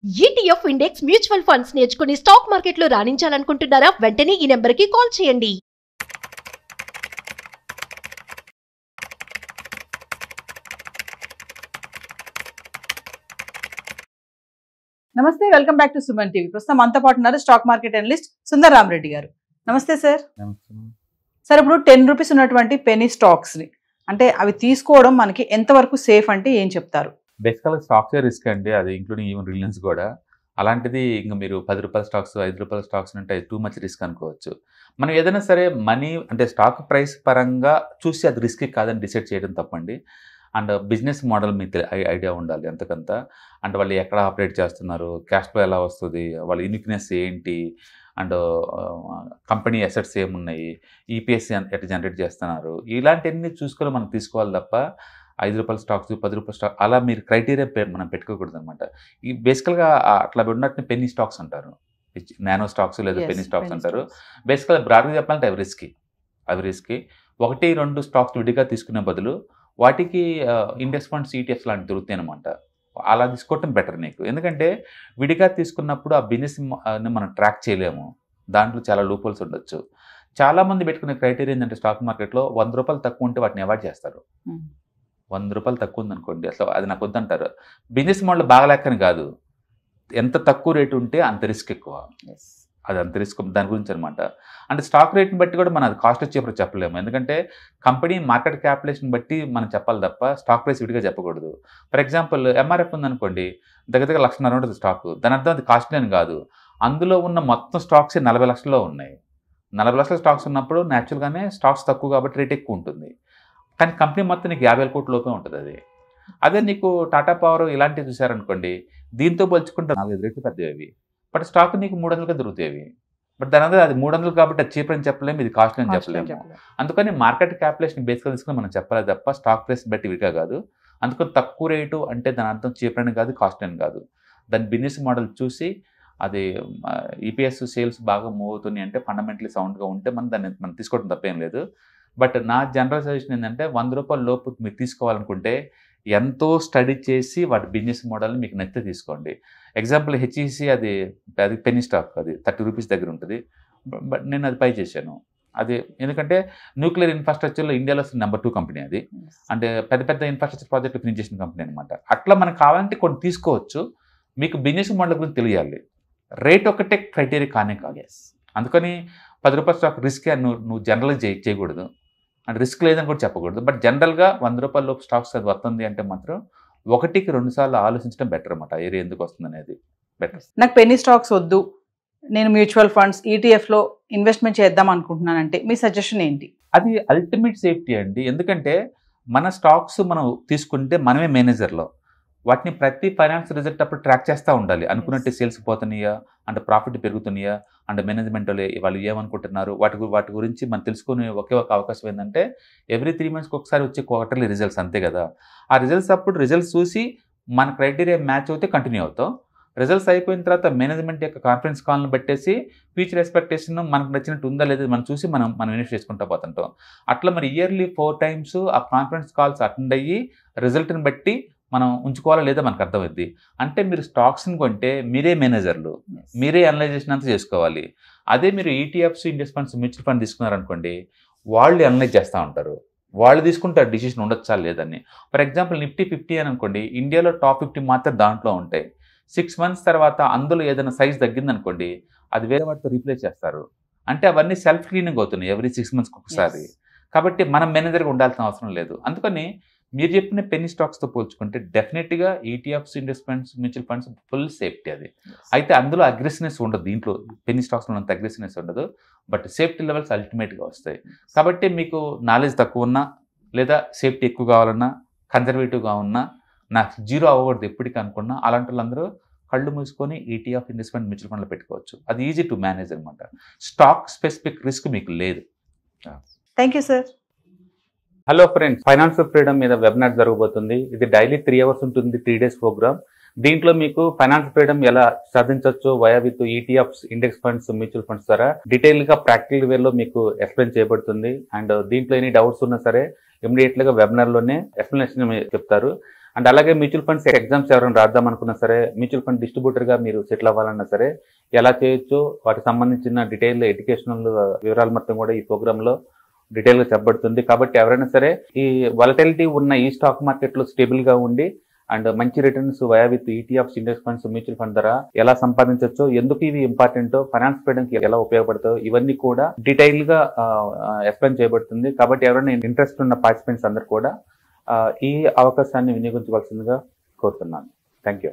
ETF index mutual funds నేర్చుకుని stock మార్కెట్లో రాణించాలనుకుంటున్నారా? వెంటనే ఈ నెంబర్కి కాల్ చేయండి. నమస్తే, welcome back to Suman TV. ప్రస్తుతం మనతో పాటు ఉన్నారు stock market analyst Sundar Rama Reddy గారు. నమస్తే సార్. సార్, ఇప్పుడు 10 రూపీస్ ఉన్నటువంటి పెనీ స్టాక్స్ ని అంటే అవి తీసుకోవడం మనకి ఎంతవరకు సేఫ్ అంటే ఏం చెప్తారు? బేసికల్గా స్టాక్స్ రిస్క్ అండి, అది ఇంక్లూడింగ్ ఈవెన్ రిలయన్స్ కూడా. అలాంటిది ఇంకా మీరు 10 రూపాయల స్టాక్స్ 5 రూపాయల స్టాక్స్ అంటే టూ మచ్ రిస్క్ అనుకోవచ్చు. మనం ఏదైనా సరే మనీ అంటే స్టాక్ ప్రైస్ పరంగా చూసి అది రిస్క్ కాదని డిసైడ్ చేయడం తప్పండి. అండ్ బిజినెస్ మోడల్ మీకు ఐడియా ఉండాలి ఎంతకంత. అంటే వాళ్ళు ఎక్కడ ఆపరేట్ చేస్తున్నారు, క్యాష్ ఫ్లో ఎలా వస్తుంది, వాళ్ళ యూనిక్నెస్ ఏంటి, అండ్ కంపెనీ అసెట్స్ ఏమున్నాయి, ఈపీఎస్ ఎట్లా జనరేట్ చేస్తున్నారు, ఇలాంటివన్నీ చూసుకొని మనం తీసుకోవాలి తప్ప 5 రూపాయల స్టాక్స్ 10 రూపాయల స్టాక్ అలా మీరు క్రైటీరియా మనం పెట్టుకోకూడదు అనమాట. ఈ బేసికల్గా అట్లా ఉన్నట్టు పెన్నీ స్టాక్స్ అంటారు, నానో స్టాక్స్ లేదా పెన్నీ స్టాక్స్ అంటారు. బేసికల్గా బ్రాడ్గా చెప్పాలంటే అవి రిస్కీ 1-2 స్టాక్స్ విడిగా తీసుకునే బదులు వాటికి ఇండెక్స్ ఫండ్స్ ఈటీఎఫ్స్ లాంటివి దొరుకుతాయి అనమాట. అలా తీసుకోవటం బెటర్ నీకు. ఎందుకంటే విడిగా తీసుకున్నప్పుడు ఆ బిజినెస్ మనం ట్రాక్ చేయలేము, దాంట్లో చాలా లూపోల్స్ ఉండొచ్చు. చాలామంది పెట్టుకునే క్రైటీరియా ఏంటంటే స్టాక్ మార్కెట్లో 100 రూపాయలు తక్కువ ఉంటే వాటిని అవాయిడ్ చేస్తారు. 100 రూపాయలు తక్కువ ఉందనుకోండి, అసలు అది నాకు వద్దంటారు. బిజినెస్ మోడల్ బాగలేకని కాదు, ఎంత తక్కువ రేటు ఉంటే అంత రిస్క్ ఎక్కువ, అది అంత రిస్క్ దాని గురించి అనమాట. అంటే స్టాక్ రేట్ని బట్టి కూడా మనం అది కాస్ట్ వచ్చేప్పుడు చెప్పలేము. ఎందుకంటే కంపెనీ మార్కెట్ క్యాపిటలేషన్ బట్టి మనం చెప్పాలి తప్ప స్టాక్ ప్రైస్ విడిగా చెప్పకూడదు. ఫర్ ఎగ్జాంపుల్ ఎంఆర్ఎఫ్ ఉందనుకోండి, దగ్గర 1,00,000 ఉంటుంది స్టాక్, దాని అర్థం అది కాస్ట్లీ అని కాదు. అందులో ఉన్న మొత్తం స్టాక్స్ 40 లక్షల్లో ఉన్నాయి. 40 లక్షల స్టాక్స్ ఉన్నప్పుడు న్యాచురల్గానే స్టాక్స్ తక్కువ కాబట్టి రేట్ ఎక్కువ ఉంటుంది. కానీ కంపెనీ మొత్తం నీకు 50,000 కోట్ల లోపే ఉంటుంది అది. అదే నీకు టాటా పవర్ ఇలాంటివి చూసారనుకోండి, దీంతో పోల్చుకుంటే 4-5 రేట్లు పెద్దవి, బట్ స్టాక్ నీకు 300గా దొరుకుతాయి. బట్ దాని అది 300 కాబట్టి అది చీప్ అని చెప్పలేము, ఇది కాస్ట్ అని చెప్పలేము. అందుకని మార్కెట్ క్యాపిటలేషన్ బేస్గా తీసుకుని మనం చెప్పాలి తప్ప స్టాక్ ప్రైస్ బట్టి విడిగా కాదు. అందుకని తక్కువ రేటు అంటే దాని అర్థం చీప్ అని కాదు, కాస్ట్ అని కాదు. దాని బిజినెస్ మోడల్ చూసి అది ఈపీఎస్ సేల్స్ బాగా మూవ్ అవుతున్నాయి అంటే ఫండమెంటలీ సౌండ్గా ఉంటే మనం తీసుకోవడం తప్పేం లేదు. బట్ నా జనరల్ సజెషన్ ఏంటంటే 100 రూపాయల లోపు మీరు తీసుకోవాలనుకుంటే ఎంతో స్టడీ చేసి వాటి బిజినెస్ మోడల్ని మీకు నచ్చితే తీసుకోండి. ఎగ్జాంపుల్ హెచ్ఈసి అది పెన్నీ స్టాక్, అది 30 రూపీస్ దగ్గర ఉంటుంది. బట్ నేను అది పై చేశాను. అది ఎందుకంటే న్యూక్లియర్ ఇన్ఫ్రాస్ట్రక్చర్లో ఇండియాలో నెంబర్ 2 కంపెనీ అది. అంటే పెద్ద ఇన్ఫ్రాస్ట్రక్చర్ ప్రాజెక్టులు ఫినిష్ చేసిన కంపెనీ అనమాట. అట్లా మనకు కావాలంటే కొన్ని తీసుకోవచ్చు. మీకు బిజినెస్ మోడల్ గురించి తెలియాలి, రేట్ ఒకటే క్రైటీరియా కానే కాదు. అందుకని 10 రూపాయల స్టాక్ రిస్క్ అని నువ్వు జనరల్గా చేయకూడదు, అంటే రిస్క్ లేదని కూడా చెప్పకూడదు. బట్ జనరల్గా 100 రూపాయల లోపు స్టాక్స్ అది వస్తుంది అంటే మాత్రం 1-2 సార్లు ఆలోచించడం బెటర్ అనమాట, ఏరియా ఎందుకు వస్తుంది అనేది బెటర్. నాకు పెన్నీ స్టాక్స్ వద్దు, నేను మ్యూచువల్ ఫండ్స్ ఈటీఎఫ్లో ఇన్వెస్ట్మెంట్ చేద్దాం అనుకుంటున్నానంటే మీ సజెషన్ ఏంటి? అది అల్టిమేట్ సేఫ్టీ అండి. ఎందుకంటే మన స్టాక్స్ మనం తీసుకుంటే మనమే మేనేజర్లో, వాటిని ప్రతి ఫైనాన్స్ రిజల్ట్ అప్పుడు ట్రాక్ చేస్తూ ఉండాలి. అనుకున్నట్టు సేల్స్ పోతున్నాయా, అంటే ప్రాఫిట్ పెరుగుతున్నాయా, అంటే మేనేజ్మెంట్ వాళ్ళు ఏమనుకుంటున్నారు, వాటి గురించి మనం తెలుసుకునే ఒకే ఒక అవకాశం ఏంటంటే ఎవ్రీ 3 మంత్స్కి ఒకసారి వచ్చే క్వార్టర్లీ రిజల్ట్స్, అంతే కదా. ఆ రిజల్ట్స్ అప్పుడు రిజల్ట్స్ చూసి మన క్రైటీరియా మ్యాచ్ అవుతే కంటిన్యూ అవుతాం. రిజల్ట్స్ అయిపోయిన తర్వాత మేనేజ్మెంట్ యొక్క కాన్ఫరెన్స్ కాల్ని పెట్టేసి ఫ్యూచర్ ఎక్స్పెక్టేషన్ మనకు నచ్చినట్టు ఉందా లేదా మనం చూసి మనం ఇన్వెస్ట్ చేసుకుంటూ పోతుంటాం. అట్లా మరి ఇయర్లీ 4 times ఆ కాన్ఫరెన్స్ కాల్స్ అటెండ్ అయ్యి రిజల్ట్ని బట్టి మనం ఉంచుకోవాలా లేదా మనకు అర్థమైంది. అంటే మీరు స్టాక్స్ని కొంటే మీరే మేనేజర్లు, మీరే అనలైజేషన్ అంతా చేసుకోవాలి. అదే మీరు ETFs index funds mutual fund తీసుకున్నారనుకోండి, వాళ్ళు అనలైజ్ చేస్తూ ఉంటారు, వాళ్ళు తీసుకుంటారు డిసిషన్ ఉండొచ్చా లేదని. ఫర్ ఎగ్జాంపుల్ నిఫ్టీ 50 అని అనుకోండి, ఇండియాలో టాప్ 50 మాత్రం దాంట్లో ఉంటాయి. 6 months తర్వాత అందులో ఏదైనా సైజ్ తగ్గిందనుకోండి, అది వేరే వాటితో రీప్లేస్ చేస్తారు. అంటే అవన్నీ సెల్ఫ్ క్లీనింగ్ అవుతున్నాయి ఎవ్రీ 6 monthsకి ఒకసారి. కాబట్టి మనం మేనేజర్గా ఉండాల్సిన అవసరం లేదు. అందుకని మీరు చెప్పిన పెన్నీ స్టాక్స్తో పోల్చుకుంటే డెఫినెట్గా ETFs index funds mutual funds full safety అది. అయితే అందులో అగ్రెసివ్నెస్ ఉండదు, దీంట్లో పెన్నీ స్టాక్స్లో ఉన్నంత అగ్రెసివ్నెస్ ఉండదు, బట్ సేఫ్టీ లెవెల్స్ అల్టిమేట్గా వస్తాయి. కాబట్టి మీకు నాలెడ్జ్ తక్కువ ఉన్నా లేదా సేఫ్టీ ఎక్కువ కావాలన్నా కన్జర్వేటివ్గా ఉన్నా నాకు జీరో అవ్వకూడదు ఎప్పటికీ అనుకున్నా, అలాంటి వాళ్ళందరూ కళ్ళు మూసుకొని ఈటీఎఫ్ ఇండెక్స్ ఫండ్ మ్యూచువల్ ఫండ్లో పెట్టుకోవచ్చు. అది ఈజీ టు మేనేజ్ అనమాట. స్టాక్ స్పెసిఫిక్ రిస్క్ మీకు లేదు. Thank you sir. Hello friends, financial freedom మీద వెబినార్ జరగబోతుంది. ఇది డైలీ 3 hours ఉంటుంది, 3 days ప్రోగ్రామ్. దీంట్లో మీకు ఫైనాన్షియల్ ఫ్రీడమ్ ఎలా సాధించవచ్చు via with ETFs index funds mutual funds ద్వారా డీటెయిల్గా ప్రాక్టికల్ వేలో మీకు ఎక్స్ప్లెయిన్ చేయబడుతుంది. అండ్ దీంట్లో ఎనీ డౌట్స్ ఉన్నా సరే ఇమీడియట్గా వెబినార్లోనే ఎక్స్ప్లెనేషన్ చెప్తారు. అండ్ అలాగే మ్యూచువల్ ఫండ్స్ ఎగ్జామ్స్ ఎవరైనా రాద్దాం అనుకున్నా సరే, మ్యూచువల్ ఫండ్ డిస్ట్రిబ్యూటర్గా మీరు సెటిల్ అవ్వాలన్నా సరే ఎలా చేయొచ్చు, వాటికి సంబంధించిన డీటెయిల్ ఎడ్యుకేషనల్ వివరాలు మొత్తం కూడా ఈ ప్రోగ్రాంలో డీటెయిల్గా చెప్పబడుతుంది. కాబట్టి ఎవరైనా సరే ఈ వాలటిలిటీ ఉన్న ఈ స్టాక్ మార్కెట్లో స్టేబుల్గా ఉండి అండ్ మంచి returns via with ETFs, index funds, mutual fund ద్వారా ఎలా సంపాదించవచ్చో, ఎందుకు ఇవి ఇంపార్టెంటో, ఫైనాన్స్ చేయడానికి ఎలా ఉపయోగపడతాయో ఇవన్నీ కూడా డీటెయిల్గా ఎక్స్ప్లెయిన్ చేయబడుతుంది. కాబట్టి ఎవరైనా ఇంట్రెస్ట్ ఉన్న పార్టిసిపెంట్స్ అందరూ కూడా ఈ అవకాశాన్ని వినియోగించవలసిందిగా కోరుతున్నాను. Thank you.